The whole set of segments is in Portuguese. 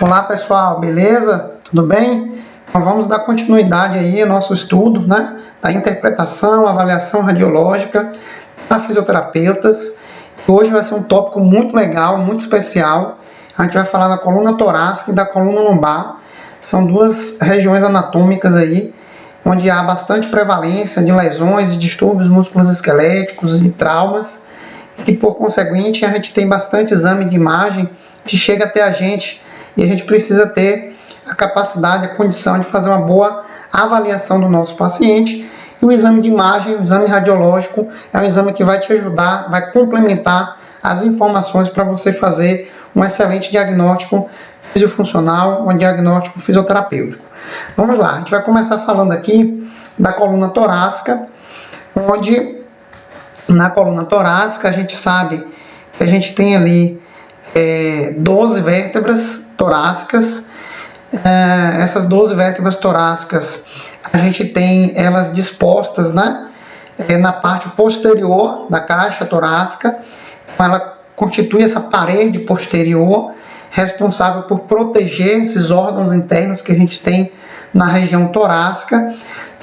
Olá pessoal, beleza? Tudo bem? Então vamos dar continuidade aí ao nosso estudo, né, da interpretação, avaliação radiológica para fisioterapeutas. Hoje vai ser um tópico muito legal, muito especial. A gente vai falar da coluna torácica e da coluna lombar. São duas regiões anatômicas aí, onde há bastante prevalência de lesões e distúrbios musculoesqueléticos e traumas, e que por conseguinte a gente tem bastante exame de imagem que chega até a gente, e a gente precisa ter a capacidade, a condição de fazer uma boa avaliação do nosso paciente. E o exame de imagem, o exame radiológico, é um exame que vai te ajudar, vai complementar as informações para você fazer um excelente diagnóstico fisiofuncional, um diagnóstico fisioterapêutico. Vamos lá, a gente vai começar falando aqui da coluna torácica, onde na coluna torácica a gente sabe que a gente tem ali 12 vértebras torácicas. Essas 12 vértebras torácicas a gente tem elas dispostas, né, na parte posterior da caixa torácica. Ela constitui essa parede posterior responsável por proteger esses órgãos internos que a gente tem na região torácica,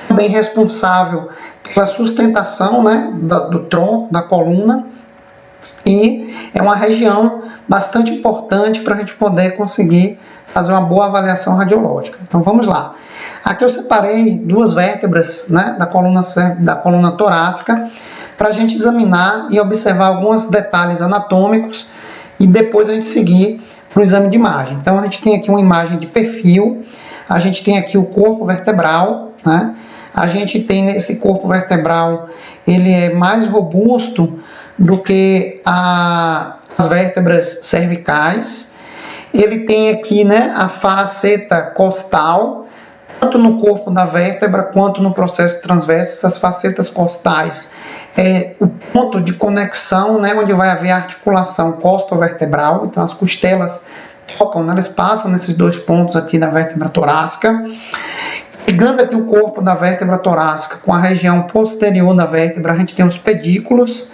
também responsável pela sustentação, né, do tronco, da coluna, e é uma região bastante importante para a gente poder conseguir fazer uma boa avaliação radiológica. Então vamos lá. Aqui eu separei duas vértebras, né, da coluna torácica para a gente examinar e observar alguns detalhes anatômicos e depois a gente seguir para o exame de imagem. Então a gente tem aqui uma imagem de perfil, a gente tem aqui o corpo vertebral, né? A gente tem nesse corpo vertebral, ele é mais robusto do que as vértebras cervicais. Ele tem aqui, né, a faceta costal, tanto no corpo da vértebra quanto no processo transverso. Essas facetas costais é o ponto de conexão, né, onde vai haver a articulação costovertebral. Então as costelas tocam, né, elas passam nesses dois pontos aqui da vértebra torácica. Ligando aqui o corpo da vértebra torácica com a região posterior da vértebra, a gente tem os pedículos.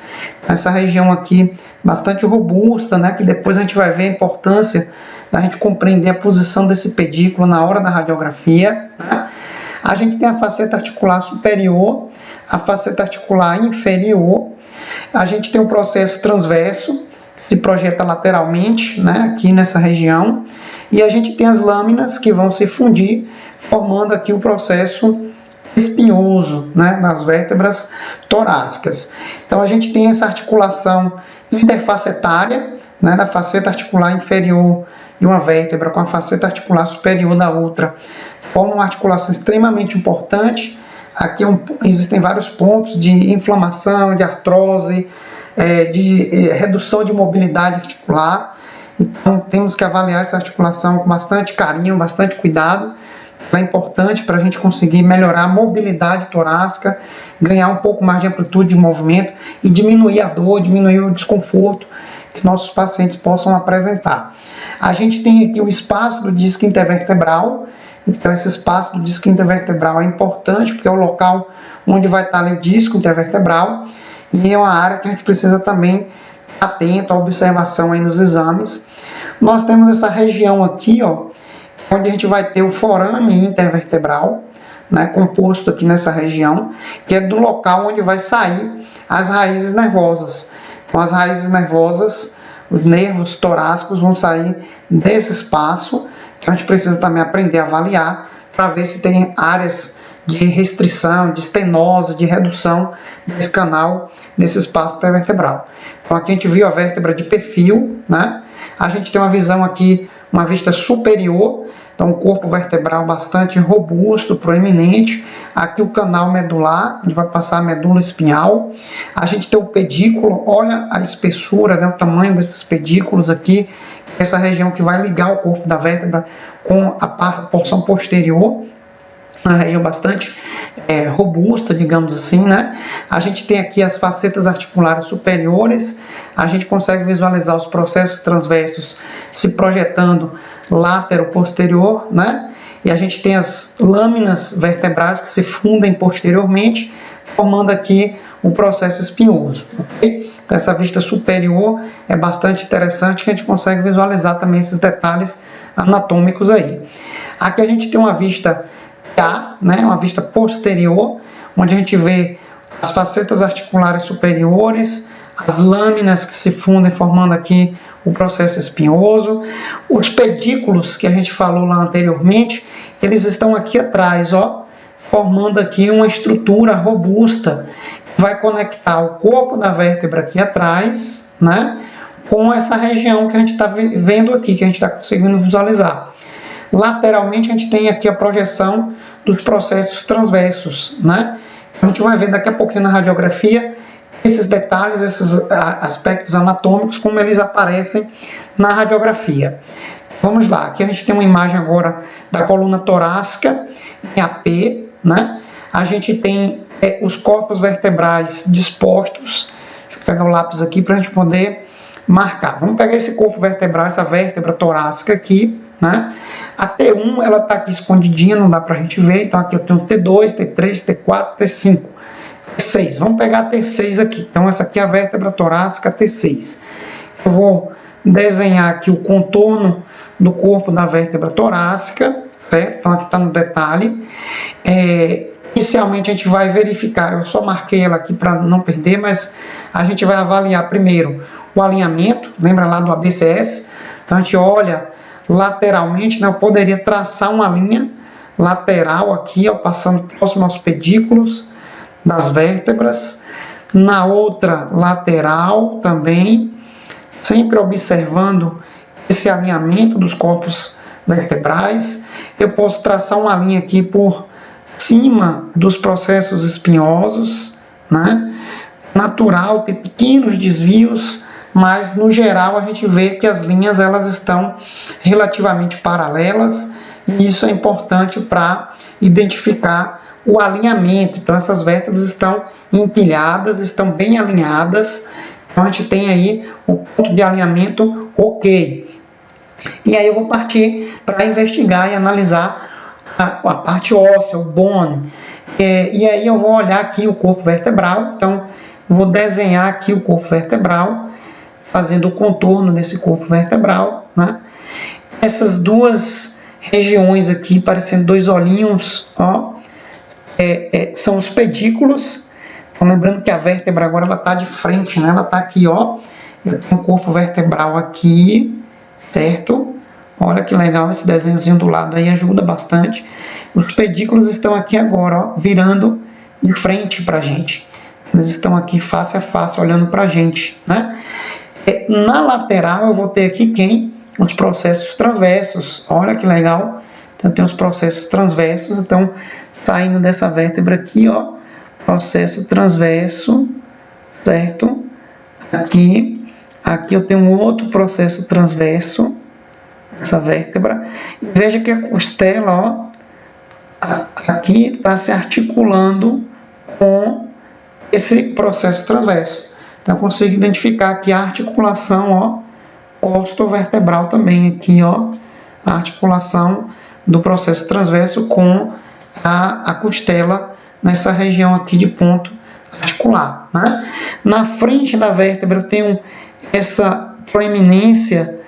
Essa região aqui bastante robusta, né, que depois a gente vai ver a importância da gente compreender a posição desse pedículo na hora da radiografia, né? A gente tem a faceta articular superior, a faceta articular inferior. A gente tem o processo transverso, que se projeta lateralmente, né, aqui nessa região. E a gente tem as lâminas que vão se fundir, formando aqui o processo espinhoso, né, das vértebras torácicas. Então a gente tem essa articulação interfacetária, né, da faceta articular inferior de uma vértebra com a faceta articular superior da outra. Forma uma articulação extremamente importante. Aqui existem vários pontos de inflamação, de artrose, de redução de mobilidade articular. Então temos que avaliar essa articulação com bastante carinho, bastante cuidado. É importante para a gente conseguir melhorar a mobilidade torácica, ganhar um pouco mais de amplitude de movimento e diminuir a dor, diminuir o desconforto que nossos pacientes possam apresentar. A gente tem aqui o espaço do disco intervertebral. Então esse espaço do disco intervertebral é importante porque é o local onde vai estar ali o disco intervertebral, e é uma área que a gente precisa também estar atento à observação aí nos exames. Nós temos essa região aqui, ó, onde a gente vai ter o forame intervertebral, né, composto aqui nessa região, que é do local onde vai sair as raízes nervosas. Então as raízes nervosas, os nervos torácicos vão sair desse espaço, que a gente precisa também aprender a avaliar, para ver se tem áreas de restrição, de estenose, de redução desse canal, desse espaço intervertebral. Então aqui a gente viu a vértebra de perfil, né? A gente tem uma visão aqui, uma vista superior, então um corpo vertebral bastante robusto, proeminente. Aqui o canal medular, onde vai passar a medula espinhal. A gente tem o pedículo, olha a espessura, né, o tamanho desses pedículos aqui, essa região que vai ligar o corpo da vértebra com a porção posterior, uma região bastante robusta, digamos assim, né? A gente tem aqui as facetas articulares superiores, a gente consegue visualizar os processos transversos se projetando látero-posterior, né? E a gente tem as lâminas vertebrais que se fundem posteriormente, formando aqui o processo espinhoso, ok? Então essa vista superior é bastante interessante, que a gente consegue visualizar também esses detalhes anatômicos aí. Aqui a gente tem uma vista A, né, uma vista posterior, onde a gente vê as facetas articulares superiores, as lâminas que se fundem formando aqui o processo espinhoso, os pedículos que a gente falou lá anteriormente, eles estão aqui atrás, ó, formando aqui uma estrutura robusta que vai conectar o corpo da vértebra aqui atrás, né, com essa região que a gente está vendo aqui, que a gente está conseguindo visualizar. Lateralmente a gente tem aqui a projeção dos processos transversos, né? A gente vai ver daqui a pouquinho na radiografia esses detalhes, esses aspectos anatômicos, como eles aparecem na radiografia. Vamos lá, aqui a gente tem uma imagem agora da coluna torácica em AP, né? A gente tem os corpos vertebrais dispostos. Deixa eu pegar o lápis aqui para a gente poder marcar. Vamos pegar esse corpo vertebral, essa vértebra torácica aqui, né? A T1 ela está aqui escondidinha, não dá para a gente ver. Então aqui eu tenho T2, T3, T4, T5, T6. Vamos pegar a T6 aqui. Então essa aqui é a vértebra torácica T6. Eu vou desenhar aqui o contorno do corpo da vértebra torácica, certo? Então aqui está no detalhe. Inicialmente a gente vai verificar, eu só marquei ela aqui para não perder, mas a gente vai avaliar primeiro o alinhamento, lembra lá do ABCS? Então a gente olha lateralmente, né? Eu poderia traçar uma linha lateral aqui, ó, passando próximo aos pedículos das vértebras, na outra lateral também, sempre observando esse alinhamento dos corpos vertebrais. Eu posso traçar uma linha aqui por cima dos processos espinhosos, né? Natural ter pequenos desvios, mas no geral a gente vê que as linhas elas estão relativamente paralelas, e isso é importante para identificar o alinhamento. Então essas vértebras estão empilhadas, estão bem alinhadas, então a gente tem aí o ponto de alinhamento ok. E aí eu vou partir para investigar e analisar a parte óssea, o bone. E aí eu vou olhar aqui o corpo vertebral, então vou desenhar aqui o corpo vertebral, fazendo o contorno desse corpo vertebral, né? Essas duas regiões aqui, parecendo dois olhinhos, ó, são os pedículos. Então, lembrando que a vértebra agora ela está de frente, né? Ela está aqui, ó. Eu tenho o corpo vertebral aqui, certo? Olha que legal esse desenhozinho do lado aí, ajuda bastante. Os pedículos estão aqui agora, ó, virando de frente para a gente. Eles estão aqui face a face, olhando para a gente, né? Na lateral eu vou ter aqui quem? Os processos transversos. Olha que legal. Então tem os processos transversos. Então saindo dessa vértebra aqui, ó, processo transverso, certo? Aqui eu tenho um outro processo transverso, essa vértebra. E veja que a costela, ó, aqui está se articulando com esse processo transverso. Então eu consigo identificar aqui a articulação, ó, costovertebral também aqui, ó, a articulação do processo transverso com a costela nessa região aqui de ponto articular, né? Na frente da vértebra eu tenho essa proeminência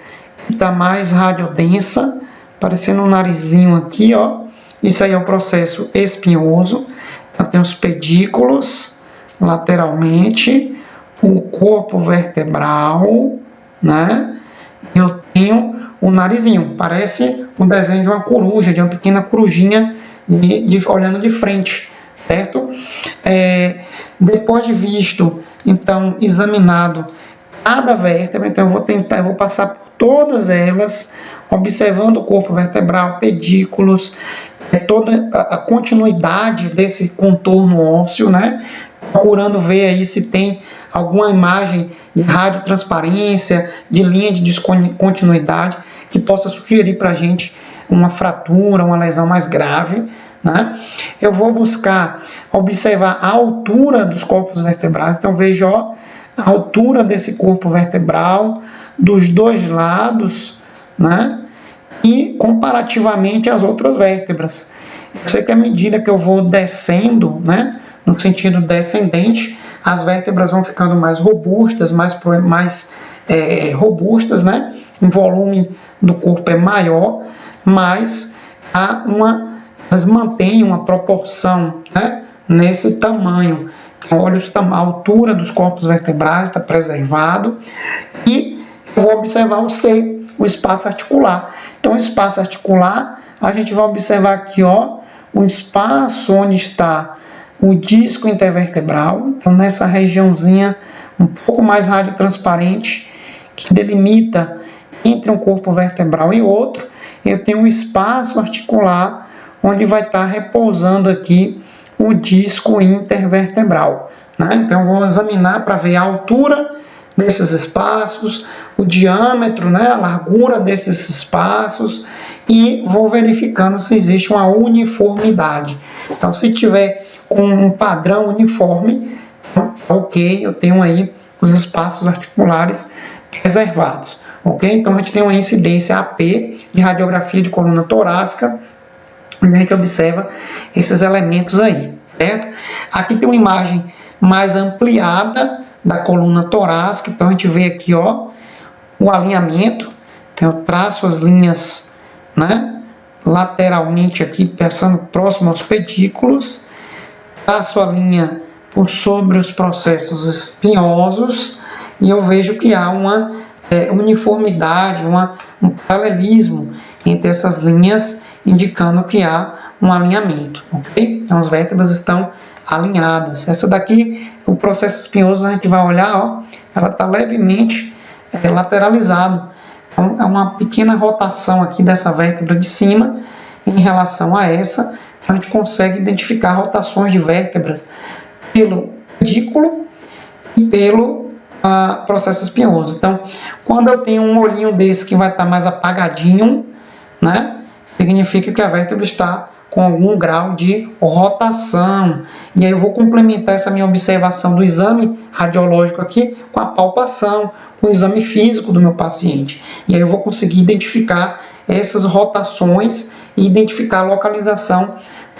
que está mais radiodensa, parecendo um narizinho aqui, ó. Isso aí é o processo espinhoso. Então tem os pedículos lateralmente, o corpo vertebral, né? Eu tenho o narizinho, parece um desenho de uma coruja, de uma pequena corujinha olhando de frente, certo? Depois de visto, então, examinado cada vértebra, então eu vou passar por todas elas, observando o corpo vertebral, pedículos, toda a continuidade desse contorno ósseo, né? Procurando ver aí se tem alguma imagem de radiotransparência, de linha de descontinuidade, que possa sugerir para a gente uma fratura, uma lesão mais grave, né? Eu vou buscar observar a altura dos corpos vertebrais, então vejo, ó, a altura desse corpo vertebral dos dois lados, né? E comparativamente às outras vértebras. Eu sei que à medida que eu vou descendo, né, no sentido descendente, as vértebras vão ficando mais robustas, mais robustas, né? O volume do corpo é maior, mas elas mantêm uma proporção, né, nesse tamanho. Olha, a altura dos corpos vertebrais está preservado. E eu vou observar o espaço articular. Então, o espaço articular, a gente vai observar aqui, ó, o espaço onde está o disco intervertebral. Então, nessa regiãozinha um pouco mais radiotransparente, que delimita entre um corpo vertebral e outro, eu tenho um espaço articular onde vai estar repousando aqui o disco intervertebral, né? Então, eu vou examinar para ver a altura desses espaços, o diâmetro, né, a largura desses espaços, e vou verificando se existe uma uniformidade. Então, se tiver um padrão uniforme, ok, eu tenho aí os espaços articulares preservados, ok? Então, a gente tem uma incidência AP de radiografia de coluna torácica, onde a gente observa esses elementos aí, certo? Aqui tem uma imagem mais ampliada da coluna torácica. Então, a gente vê aqui, ó, o alinhamento. Então, eu traço as linhas, né, lateralmente aqui, passando próximo aos pedículos. Traço a linha por sobre os processos espinhosos e eu vejo que há uma uniformidade, um paralelismo entre essas linhas, indicando que há um alinhamento, ok? Então, as vértebras estão alinhadas. Essa daqui, o processo espinhoso, a gente vai olhar, ó, ela está levemente lateralizado. Então, é uma pequena rotação aqui dessa vértebra de cima em relação a essa. Então, a gente consegue identificar rotações de vértebras pelo pedículo e pelo processo espinhoso. Então, quando eu tenho um olhinho desse que vai estar mais apagadinho, né, significa que a vértebra está com algum grau de rotação. E aí eu vou complementar essa minha observação do exame radiológico aqui com a palpação, com o exame físico do meu paciente. E aí eu vou conseguir identificar essas rotações e identificar a localização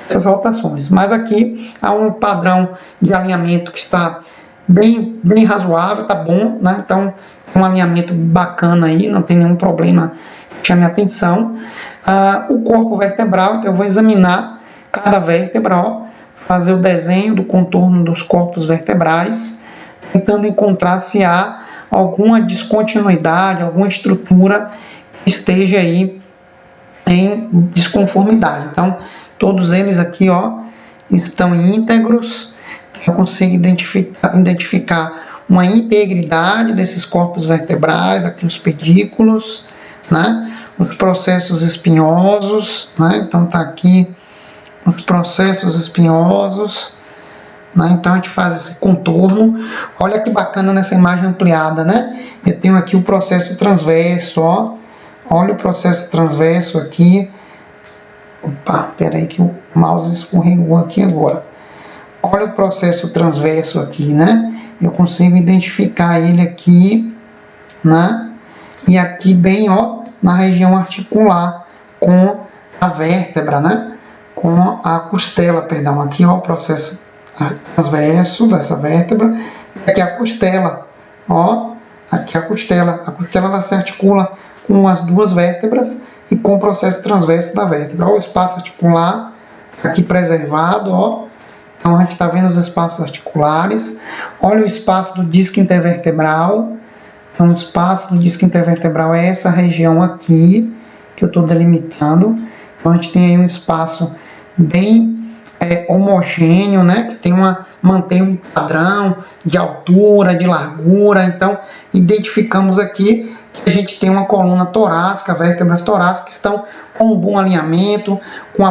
dessas rotações. Mas aqui há um padrão de alinhamento que está bem razoável, tá bom, né? Então, um alinhamento bacana aí, não tem nenhum problema que chame a atenção. O corpo vertebral, então eu vou examinar cada vértebra, ó, fazer o desenho do contorno dos corpos vertebrais, tentando encontrar se há alguma descontinuidade, alguma estrutura que esteja aí em desconformidade. Então, todos eles aqui, ó, estão íntegros. Eu consigo identificar uma integridade desses corpos vertebrais, aqui os pedículos, né? Os processos espinhosos, né? Então tá aqui os processos espinhosos, né? Então a gente faz esse contorno. Olha que bacana nessa imagem ampliada, né? Eu tenho aqui o processo transverso, ó. Olha o processo transverso aqui. Opa, peraí que o mouse escorregou aqui agora. Olha o processo transverso aqui, né? Eu consigo identificar ele aqui, né? E aqui bem, ó, na região articular com a vértebra, né? Com a costela, perdão. Aqui, ó, o processo transverso dessa vértebra. E aqui a costela, ó. Aqui a costela. A costela, ela se articula com as duas vértebras e com o processo transverso da vértebra. Ó, o espaço articular aqui preservado, ó. Então, a gente está vendo os espaços articulares. Olha o espaço do disco intervertebral. Então, o espaço do disco intervertebral é essa região aqui, que eu estou delimitando. Então, a gente tem aí um espaço bem homogêneo, né? Que mantém um padrão de altura, de largura. Então, identificamos aqui que a gente tem uma coluna torácica, vértebras torácicas que estão com um bom alinhamento, com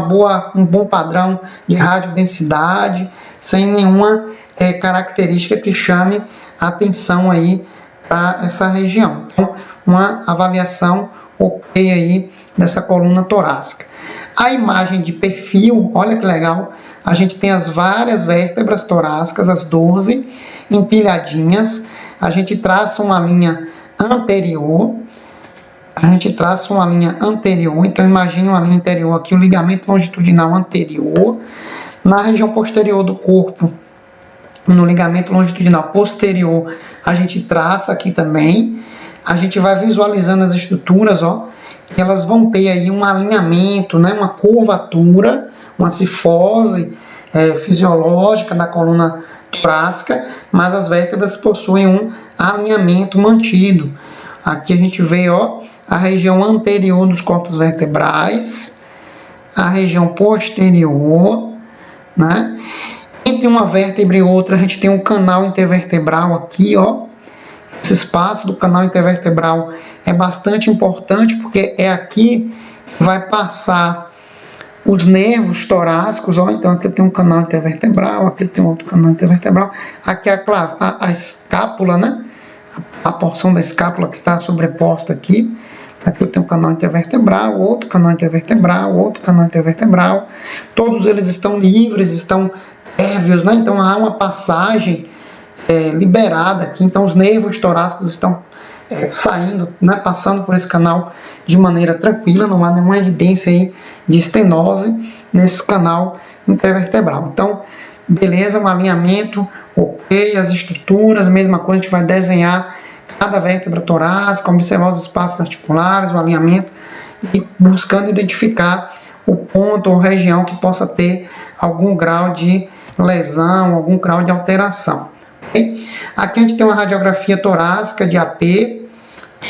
um bom padrão de radiodensidade, sem nenhuma característica que chame a atenção aí para essa região. Então, uma avaliação ok aí dessa coluna torácica. A imagem de perfil, olha que legal, a gente tem as várias vértebras torácicas, as 12, empilhadinhas. A gente traça uma linha anterior. Então imagine uma linha anterior aqui, o ligamento longitudinal anterior. Na região posterior do corpo, no ligamento longitudinal posterior, a gente traça aqui também. A gente vai visualizando as estruturas, ó, que elas vão ter aí um alinhamento, né, uma curvatura, uma cifose fisiológica da coluna torácica, mas as vértebras possuem um alinhamento mantido. Aqui a gente vê, ó, a região anterior dos corpos vertebrais, a região posterior, né? Entre uma vértebra e outra a gente tem um canal intervertebral aqui, ó. Esse espaço do canal intervertebral é bastante importante porque é aqui que vai passar os nervos torácicos, ó. Então aqui tem um canal intervertebral, aqui tem outro canal intervertebral, aqui a escápula, né? A porção da escápula que está sobreposta aqui. Aqui eu tenho um canal intervertebral, outro canal intervertebral, outro canal intervertebral. Todos eles estão livres, estão pérvios, né? Então há uma passagem liberada aqui. Então os nervos torácicos estão saindo, né? Passando por esse canal de maneira tranquila. Não há nenhuma evidência aí de estenose nesse canal intervertebral. Então, beleza, um alinhamento, ok, as estruturas, mesma coisa, a gente vai desenhar cada vértebra torácica, observar os espaços articulares, o alinhamento e buscando identificar o ponto ou região que possa ter algum grau de lesão, algum grau de alteração. Okay? Aqui a gente tem uma radiografia torácica de AP,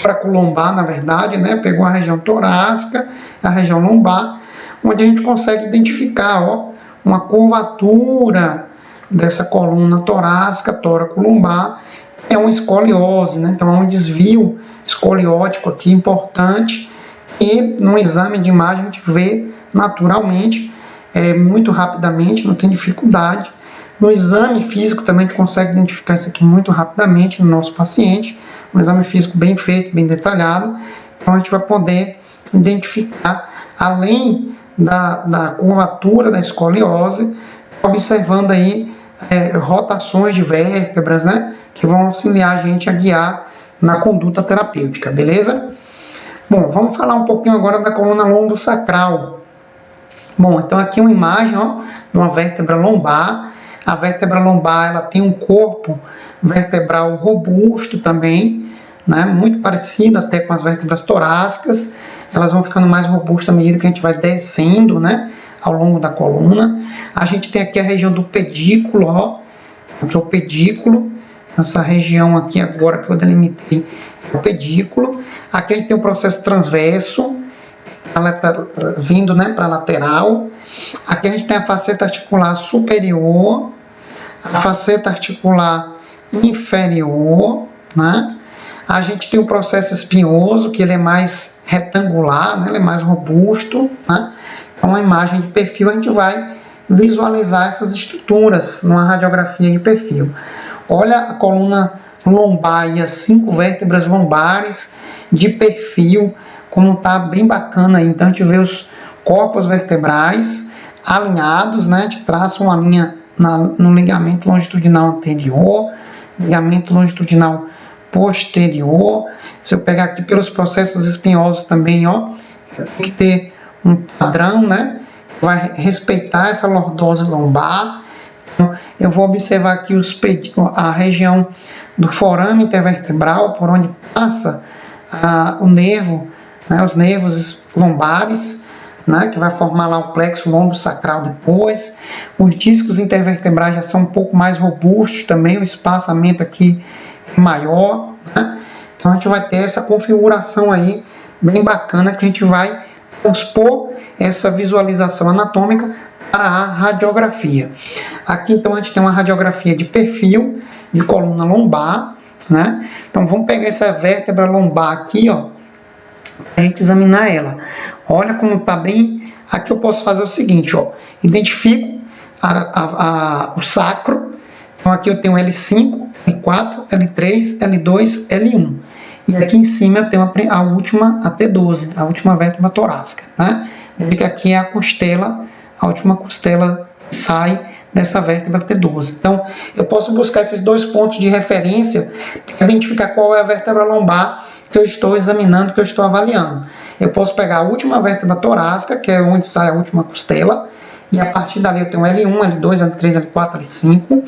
toracolombar, na verdade, né? Pegou a região torácica, a região lombar, onde a gente consegue identificar, ó, uma curvatura dessa coluna torácica, toracolombar, é uma escoliose, né? Então é um desvio escoliótico aqui importante e no exame de imagem a gente vê naturalmente, muito rapidamente, não tem dificuldade. No exame físico também a gente consegue identificar isso aqui muito rapidamente no nosso paciente, um exame físico bem feito, bem detalhado. Então a gente vai poder identificar, além da curvatura da escoliose, observando aí rotações de vértebras, né, que vão auxiliar a gente a guiar na conduta terapêutica, beleza? Bom, vamos falar um pouquinho agora da coluna lombosacral. Bom, então aqui uma imagem, ó, de uma vértebra lombar. A vértebra lombar, ela tem um corpo vertebral robusto também, né, muito parecido até com as vértebras torácicas. Elas vão ficando mais robustas à medida que a gente vai descendo, né, ao longo da coluna. A gente tem aqui a região do pedículo, ó, aqui é o pedículo, essa região aqui agora que eu delimitei é o pedículo. Aqui a gente tem o processo transverso, vindo, né, para a lateral. Aqui a gente tem a faceta articular superior, a faceta articular inferior, né? A gente tem o processo espinhoso, que ele é mais retangular, né? Ele é mais robusto, né? Então, a imagem de perfil, a gente vai visualizar essas estruturas numa radiografia de perfil. Olha a coluna lombar e as 5 vértebras lombares de perfil, como está bem bacana aí. Então, a gente vê os corpos vertebrais alinhados, né? A gente traça uma linha no ligamento longitudinal anterior, ligamento longitudinal posterior. Se eu pegar aqui pelos processos espinhosos também, ó, tem que ter um padrão, né? Vai respeitar essa lordose lombar. Então, eu vou observar aqui a região do forame intervertebral, por onde passa o nervo, né, os nervos lombares, né, que vai formar lá o plexo lombosacral depois. Os discos intervertebrais já são um pouco mais robustos também, o espaçamento aqui é maior, né? Então a gente vai ter essa configuração aí bem bacana que a gente vai transpor essa visualização anatômica para a radiografia. Aqui então a gente tem uma radiografia de perfil de coluna lombar, né? Então vamos pegar essa vértebra lombar aqui, ó, para a gente examinar ela. Olha como está bem. Aqui eu posso fazer o seguinte, ó, identifico o sacro. Então aqui eu tenho L5, L4, L3, L2, L1. E aqui em cima eu tenho a última, a T12, a última vértebra torácica, né? Que aqui é a costela, a última costela que sai dessa vértebra T12. Então, eu posso buscar esses 2 pontos de referência para identificar qual é a vértebra lombar que eu estou examinando, que eu estou avaliando. Eu posso pegar a última vértebra torácica, que é onde sai a última costela, e a partir dali eu tenho L1, L2, L3, L4, L5,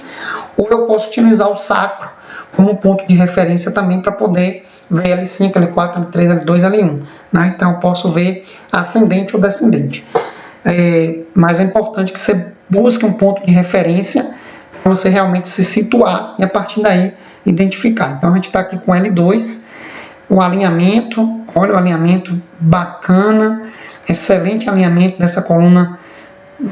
ou eu posso utilizar o sacro como ponto de referência também para poder ver L5, L4, L3, L2, L1. Né? Então eu posso ver ascendente ou descendente. Mas é importante que você busque um ponto de referência para você realmente se situar e a partir daí identificar. Então a gente está aqui com L2, o alinhamento, olha o alinhamento bacana, excelente alinhamento dessa coluna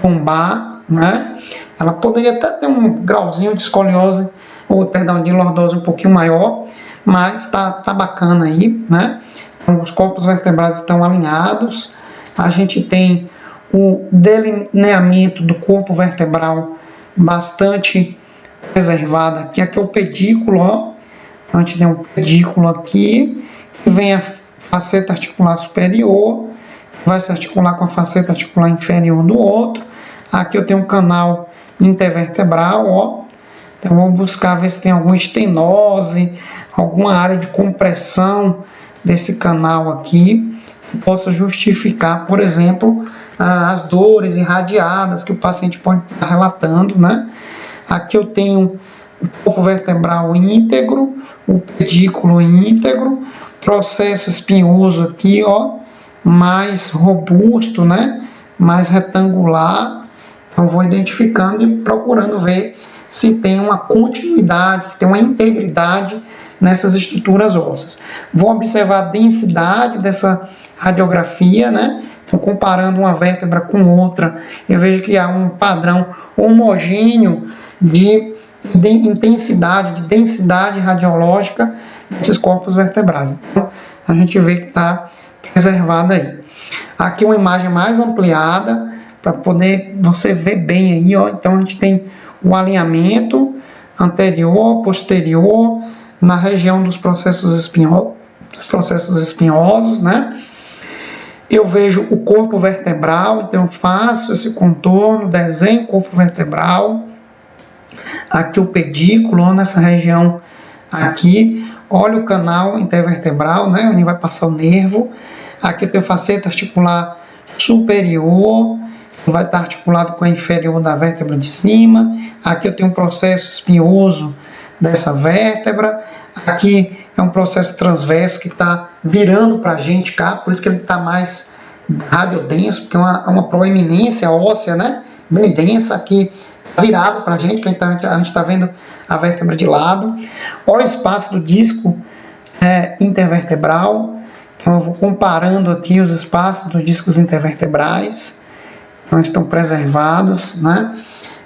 lombar, né? Ela poderia até ter um grauzinho de escoliose, ou perdão, de lordose um pouquinho maior, mas tá bacana aí, né? Então, os corpos vertebrais estão alinhados, a gente tem o delineamento do corpo vertebral bastante preservado aqui. Aqui é o pedículo, ó. A gente tem um pedículo aqui, que vem a faceta articular superior, vai se articular com a faceta articular inferior do outro. Aqui eu tenho um canal intervertebral, ó. Então vou buscar ver se tem alguma estenose, alguma área de compressão desse canal aqui, que possa justificar, por exemplo, as dores irradiadas que o paciente pode estar relatando, né? Aqui eu tenho o corpo vertebral íntegro, o pedículo íntegro, processo espinhoso aqui, ó, mais robusto, né? Mais retangular. Então vou identificando e procurando ver se tem uma continuidade, se tem uma integridade nessas estruturas ósseas. Vou observar a densidade dessa radiografia, né? Então, comparando uma vértebra com outra, eu vejo que há um padrão homogêneo de intensidade, de densidade radiológica desses corpos vertebrais. Então, a gente vê que está preservada aí. Aqui uma imagem mais ampliada, para poder você ver bem aí, ó. Então, a gente tem o alinhamento anterior, posterior, na região dos processos espinhosos, né? Eu vejo o corpo vertebral, então eu faço esse contorno, desenho o corpo vertebral. Aqui o pedículo, ó, nessa região aqui. Olha o canal intervertebral, né, onde vai passar o nervo. Aqui eu tenho faceta articular superior, que vai estar articulado com a inferior da vértebra de cima. Aqui eu tenho um processo espinhoso dessa vértebra. Aqui é um processo transverso que está virando para a gente cá, por isso que ele está mais radiodenso, porque é uma proeminência óssea, né, bem densa aqui, virado para a gente, que a gente está vendo a vértebra de lado. Olha o espaço do disco intervertebral. Então eu vou comparando aqui os espaços dos discos intervertebrais. Então estão preservados, né?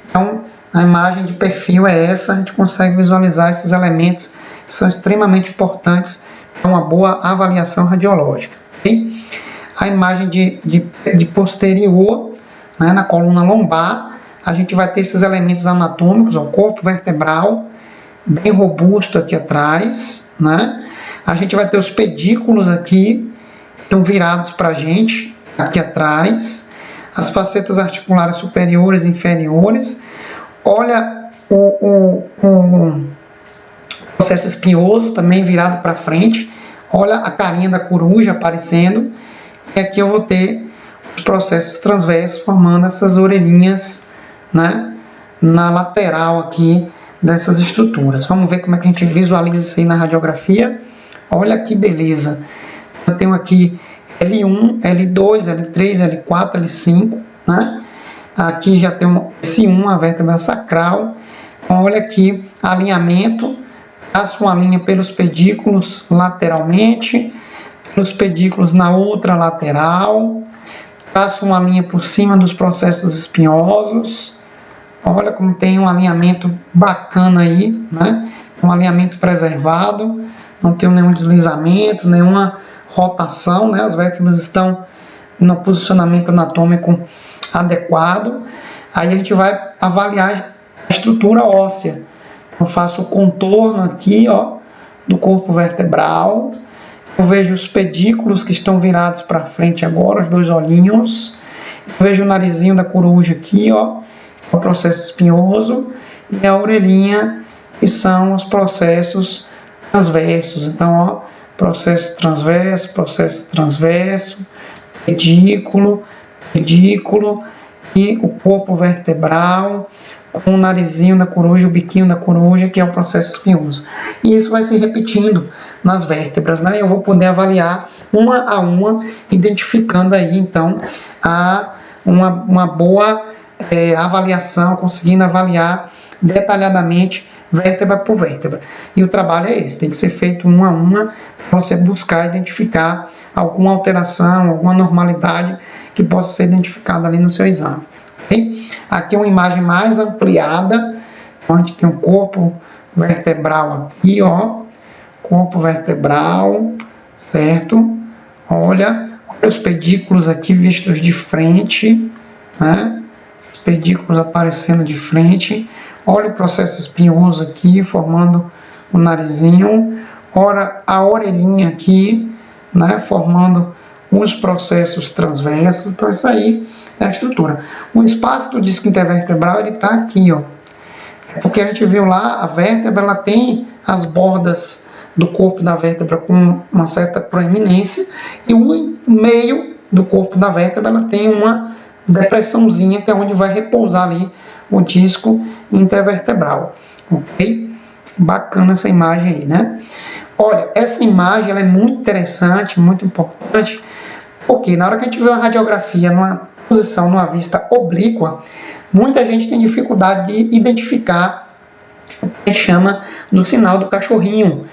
Então a imagem de perfil é essa, a gente consegue visualizar esses elementos que são extremamente importantes para uma boa avaliação radiológica. Okay? A imagem de posterior, né, na coluna lombar, a gente vai ter esses elementos anatômicos, o corpo vertebral bem robusto aqui atrás, né? A gente vai ter os pedículos aqui, que estão virados para a gente, aqui atrás, as facetas articulares superiores e inferiores. Olha o processo espinhoso também virado para frente. Olha a carinha da coruja aparecendo. E aqui eu vou ter os processos transversos formando essas orelhinhas, né, na lateral aqui dessas estruturas. Vamos ver como é que a gente visualiza isso aí na radiografia. Olha que beleza. Eu tenho aqui L1, L2, L3, L4, L5, né? Aqui já tem S1, a vértebra sacral. Então, olha aqui, alinhamento. Traço uma linha pelos pedículos lateralmente, pelos pedículos na outra lateral. Traço uma linha por cima dos processos espinhosos. Olha como tem um alinhamento bacana aí, né? Um alinhamento preservado. Não tem nenhum deslizamento, nenhuma rotação, né? As vértebras estão no posicionamento anatômico adequado. Aí a gente vai avaliar a estrutura óssea. Eu faço o contorno aqui, ó, do corpo vertebral. Eu vejo os pedículos que estão virados para frente agora, os dois olhinhos. Eu vejo o narizinho da coruja aqui, ó, o processo espinhoso, e a orelhinha, que são os processos transversos. Então, ó, processo transverso, pedículo, e o corpo vertebral, com o narizinho da coruja, o biquinho da coruja, que é o processo espinhoso. E isso vai se repetindo nas vértebras, né? Eu vou poder avaliar uma a uma, identificando aí, então, uma boa avaliação, conseguindo avaliar detalhadamente vértebra por vértebra. E o trabalho é esse, tem que ser feito uma a uma, para você buscar identificar alguma alteração, alguma normalidade que possa ser identificada ali no seu exame. Okay? Aqui é uma imagem mais ampliada, então a gente tem o corpo vertebral aqui, ó, corpo vertebral, certo? Olha os pedículos aqui vistos de frente, né? Os pedículos aparecendo de frente. Olha o processo espinhoso aqui, formando o narizinho. Ora, a orelhinha aqui, né, formando os processos transversos. Então, isso aí é a estrutura. O espaço do disco intervertebral, ele está aqui, ó. Porque a gente viu lá, a vértebra, ela tem as bordas do corpo da vértebra com uma certa proeminência, e o meio do corpo da vértebra, ela tem uma depressãozinha, que é onde vai repousar ali o disco intervertebral, ok? Bacana essa imagem aí, né? Olha, essa imagem ela é muito interessante, muito importante, porque na hora que a gente vê uma radiografia numa posição, numa vista oblíqua, muita gente tem dificuldade de identificar o que a gente chama do sinal do cachorrinho.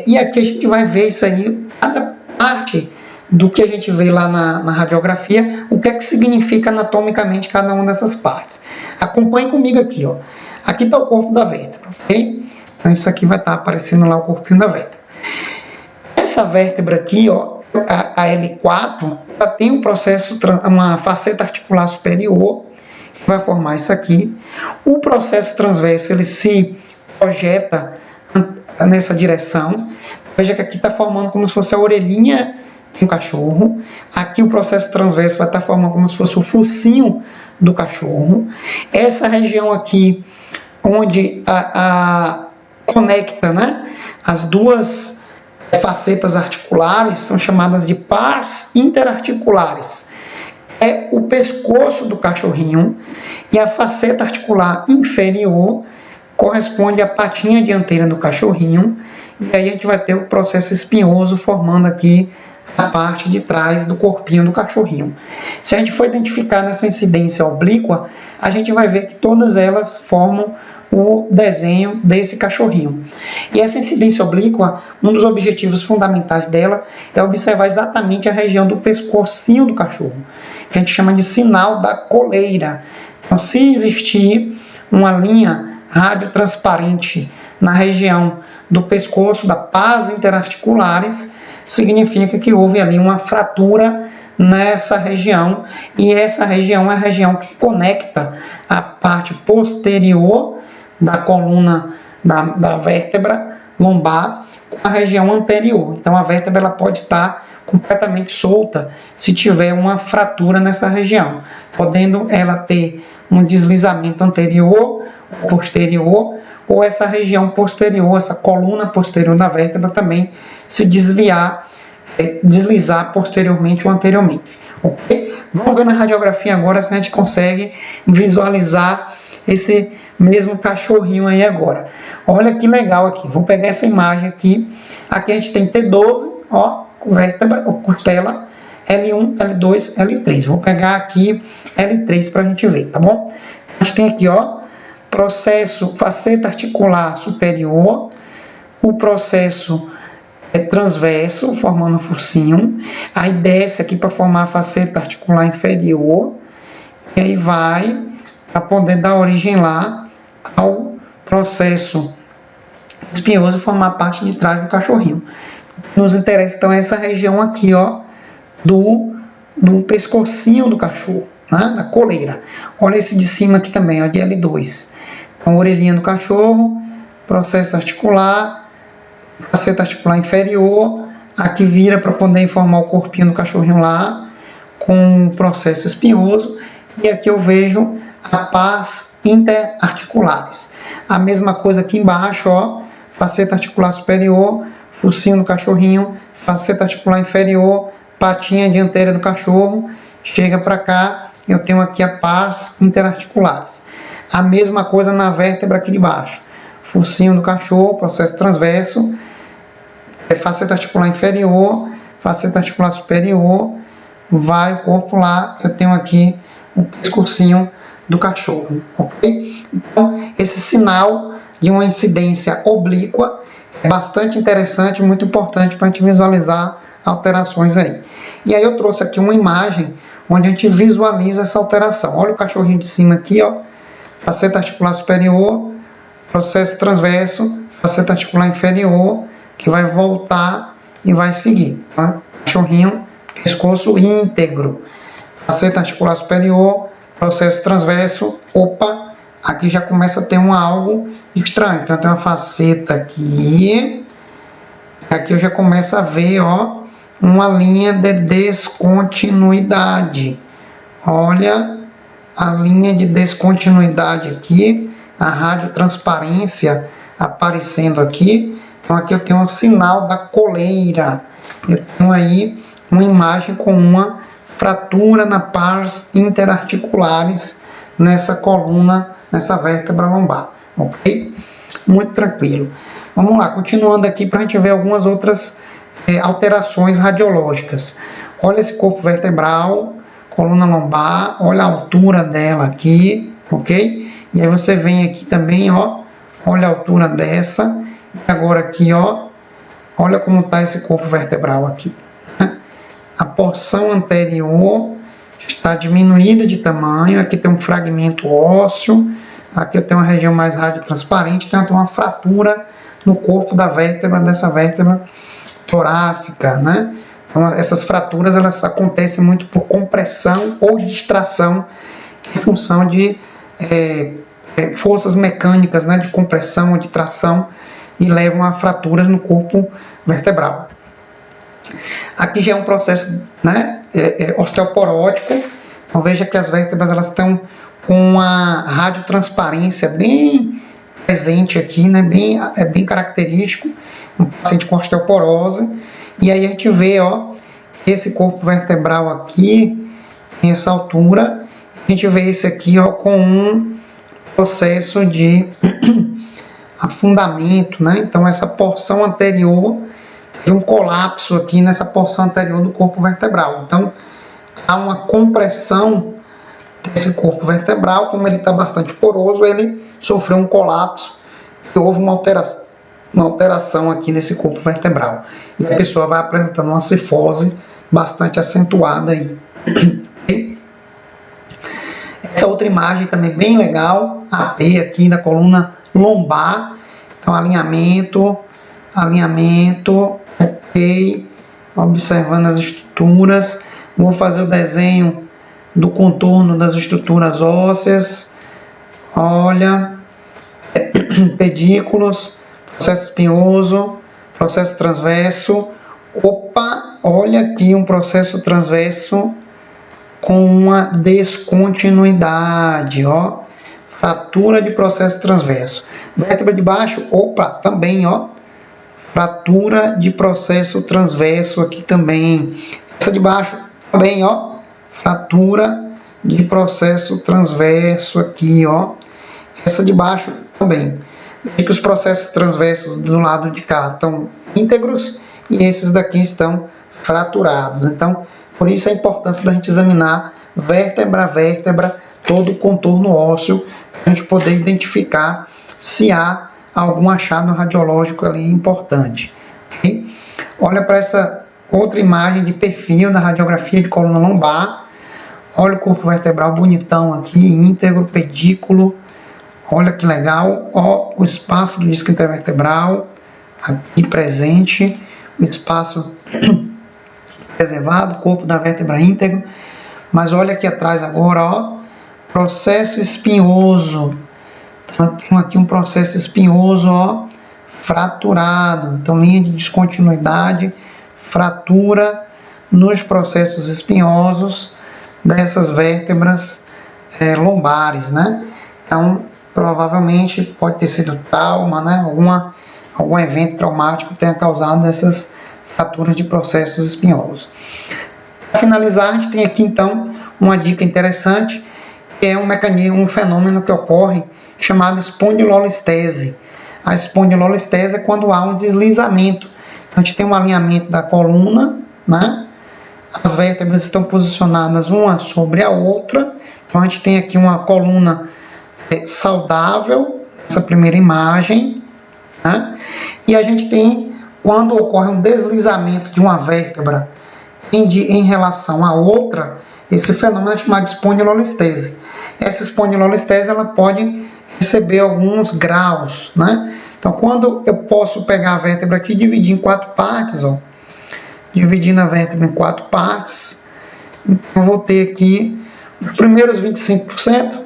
E aqui a gente vai ver isso aí, cada parte do que a gente vê lá na radiografia, o que é que significa anatomicamente cada uma dessas partes. Acompanhe comigo aqui, ó. Aqui está o corpo da vértebra, ok? Então isso aqui vai estar aparecendo lá o corpinho da vértebra. Essa vértebra aqui, ó, a L4, ela tem um processo, uma faceta articular superior, que vai formar isso aqui. O processo transverso, ele se projeta nessa direção. Veja que aqui está formando como se fosse a orelhinha de um cachorro. Aqui o processo transverso vai estar formando como se fosse o focinho do cachorro. Essa região aqui, onde conecta, né, as duas facetas articulares, são chamadas de pars interarticulares. É o pescoço do cachorrinho, e a faceta articular inferior corresponde à patinha dianteira do cachorrinho, e aí a gente vai ter o processo espinhoso formando aqui a parte de trás do corpinho do cachorrinho. Se a gente for identificar nessa incidência oblíqua, a gente vai ver que todas elas formam o desenho desse cachorrinho. E essa incidência oblíqua, um dos objetivos fundamentais dela é observar exatamente a região do pescocinho do cachorro, que a gente chama de sinal da coleira. Então, se existir uma linha radiotransparente na região do pescoço, da pás interarticulares, significa que houve ali uma fratura nessa região, e essa região é a região que conecta a parte posterior da coluna da vértebra lombar com a região anterior. Então a vértebra ela pode estar completamente solta se tiver uma fratura nessa região, podendo ela ter um deslizamento anterior, posterior, ou essa região posterior, essa coluna posterior da vértebra também se desviar, deslizar posteriormente ou anteriormente. Okay? Vamos ver na radiografia agora se a gente consegue visualizar esse mesmo cachorrinho aí agora. Olha que legal aqui. Vou pegar essa imagem aqui. Aqui a gente tem T12, ó, vértebra, costela, L1, L2, L3. Vou pegar aqui L3 para a gente ver, tá bom? A gente tem aqui, ó, processo faceta articular superior, o processo transverso, formando o focinho, aí desce aqui para formar a faceta articular inferior, e aí vai para poder dar origem lá ao processo espinhoso e formar a parte de trás do cachorrinho. Nos interessa então essa região aqui, ó, do pescocinho do cachorro, né, da coleira. Olha esse de cima aqui também, ó, de L2. Então, orelhinha do cachorro, processo articular, faceta articular inferior, aqui vira para poder informar o corpinho do cachorrinho lá, com o processo espinhoso, e aqui eu vejo a pás interarticulares. A mesma coisa aqui embaixo, ó, faceta articular superior, focinho do cachorrinho, faceta articular inferior, patinha dianteira do cachorro, chega para cá eu tenho aqui a pars interarticulares. A mesma coisa na vértebra aqui de baixo. Focinho do cachorro, processo transverso, faceta articular inferior, faceta articular superior, vai o corpo lá, eu tenho aqui o pescocinho do cachorro, ok? Então, esse sinal de uma incidência oblíqua é bastante interessante, muito importante para a gente visualizar alterações aí. E aí eu trouxe aqui uma imagem onde a gente visualiza essa alteração. Olha o cachorrinho de cima aqui, ó, faceta articular superior, processo transverso, faceta articular inferior, que vai voltar e vai seguir. Tá? Cachorrinho, pescoço íntegro, faceta articular superior, processo transverso, opa, aqui já começa a ter algo estranho. Então tem uma faceta aqui, aqui eu já começo a ver, ó, uma linha de descontinuidade. Olha a linha de descontinuidade aqui, a radiotransparência aparecendo aqui. Então aqui eu tenho um sinal da coleira. Eu tenho aí uma imagem com uma fratura na pars interarticulares nessa coluna, nessa vértebra lombar, ok? Muito tranquilo. Vamos lá, continuando aqui para a gente ver algumas outras alterações radiológicas. Olha esse corpo vertebral, coluna lombar, olha a altura dela aqui, ok? E aí você vem aqui também, ó, olha a altura dessa, e agora aqui, ó, olha como está esse corpo vertebral aqui. A porção anterior está diminuída de tamanho, aqui tem um fragmento ósseo, aqui eu tenho uma região mais radiotransparente, então eu tenho uma fratura no corpo da vértebra, dessa vértebra torácica, né? Então essas fraturas elas acontecem muito por compressão ou distração em função de forças mecânicas, né, de compressão ou de tração, e levam a fraturas no corpo vertebral. Aqui já é um processo, né, osteoporótico. Então veja que as vértebras elas estão com uma radiotransparência bem presente aqui, né, bem característico, um paciente com osteoporose. E aí a gente vê, ó, esse corpo vertebral aqui, em essa altura, a gente vê esse aqui, ó, com um processo de afundamento, né? Então essa porção anterior tem um colapso aqui nessa porção anterior do corpo vertebral. Então há uma compressão desse corpo vertebral, como ele está bastante poroso, ele sofreu um colapso e houve uma alteração aqui nesse corpo vertebral. E a pessoa vai apresentando uma cifose bastante acentuada aí. Essa outra imagem também bem legal, AP aqui na coluna lombar. Então alinhamento, ok, observando as estruturas. Vou fazer o desenho do contorno das estruturas ósseas. Olha, pedículos, processo espinhoso, processo transverso. Opa, olha aqui um processo transverso com uma descontinuidade, ó, fratura de processo transverso. Vértebra de baixo, opa, também, ó, fratura de processo transverso aqui também. Essa de baixo também, ó, fratura de processo transverso aqui, ó. Essa de baixo também. Veja que os processos transversos do lado de cá estão íntegros e esses daqui estão fraturados. Então, por isso a importância da gente examinar vértebra a vértebra, todo o contorno ósseo, para a gente poder identificar se há algum achado radiológico ali importante. Okay? Olha para essa outra imagem de perfil da radiografia de coluna lombar. Olha o corpo vertebral bonitão aqui, íntegro, pedículo. Olha que legal. Ó, o espaço do disco intervertebral aqui presente, o espaço preservado, corpo da vértebra íntegro. Mas olha aqui atrás agora, ó, processo espinhoso. Então, tem aqui um processo espinhoso, ó, fraturado. Então, linha de descontinuidade, fratura nos processos espinhosos dessas vértebras lombares, né? Então, provavelmente pode ter sido trauma, né? Algum evento traumático tenha causado essas fraturas de processos espinhosos. Para finalizar, a gente tem aqui então uma dica interessante, que é um mecanismo, um fenômeno que ocorre chamado espondilolistese. A espondilolistese é quando há um deslizamento. A gente tem um alinhamento da coluna, né? As vértebras estão posicionadas uma sobre a outra. Então a gente tem aqui uma coluna saudável, essa primeira imagem, né? E a gente tem, quando ocorre um deslizamento de uma vértebra em relação à outra, esse fenômeno é chamado de espondilolistese. Essa espondilolistese ela pode receber alguns graus, né? Então, quando eu posso pegar a vértebra aqui e dividir em 4 partes, ó, dividindo a vértebra em 4 partes, então eu vou ter aqui os primeiros 25%,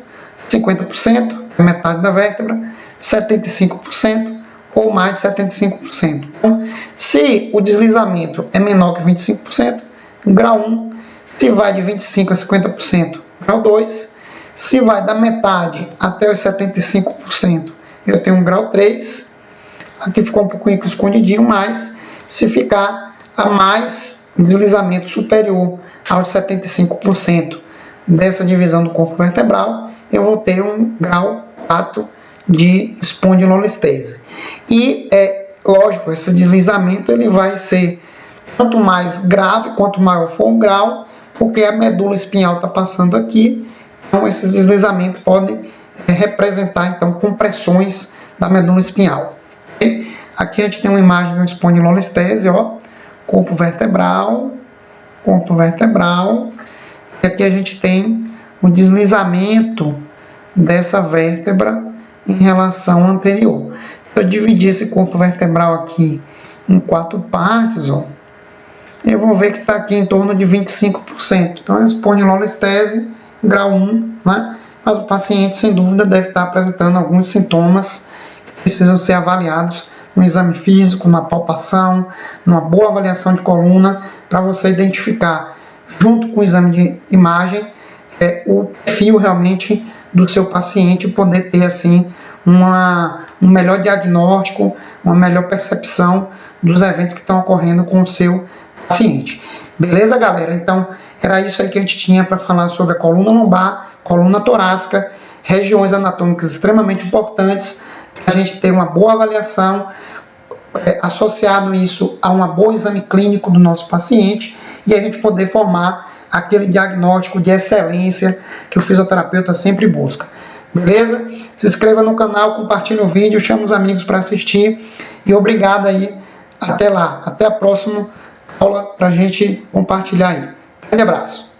50%, metade da vértebra, 75% ou mais de 75%. Então, se o deslizamento é menor que 25%, grau 1, se vai de 25% a 50%, grau 2, se vai da metade até os 75%, eu tenho um grau 3, aqui ficou um pouquinho escondidinho, mas se ficar a mais deslizamento superior aos 75% dessa divisão do corpo vertebral, eu vou ter um grau 4 de espondilolistese. E lógico, esse deslizamento ele vai ser tanto mais grave quanto maior for o grau, porque a medula espinhal está passando aqui. Então esses deslizamentos podem representar então compressões da medula espinhal. Okay? Aqui a gente tem uma imagem de uma espondilolistese, ó, corpo vertebral, e aqui a gente tem o deslizamento dessa vértebra em relação à anterior. Se eu dividir esse corpo vertebral aqui em 4 partes, ó, eu vou ver que está aqui em torno de 25%. Então, é espondilolistese, grau 1, né? Mas o paciente, sem dúvida, deve estar apresentando alguns sintomas que precisam ser avaliados no exame físico, na palpação, numa boa avaliação de coluna, para você identificar, junto com o exame de imagem, o perfil realmente do seu paciente, poder ter assim um melhor diagnóstico, uma melhor percepção dos eventos que estão ocorrendo com o seu paciente. Beleza, galera? Então, era isso aí que a gente tinha para falar sobre a coluna lombar, coluna torácica, regiões anatômicas extremamente importantes, para a gente ter uma boa avaliação, associado isso a um bom exame clínico do nosso paciente, e a gente poder formar aquele diagnóstico de excelência que o fisioterapeuta sempre busca. Beleza? Se inscreva no canal, compartilhe o vídeo, chame os amigos para assistir, e obrigado aí. Até lá, até a próxima aula para a gente compartilhar aí. Grande abraço.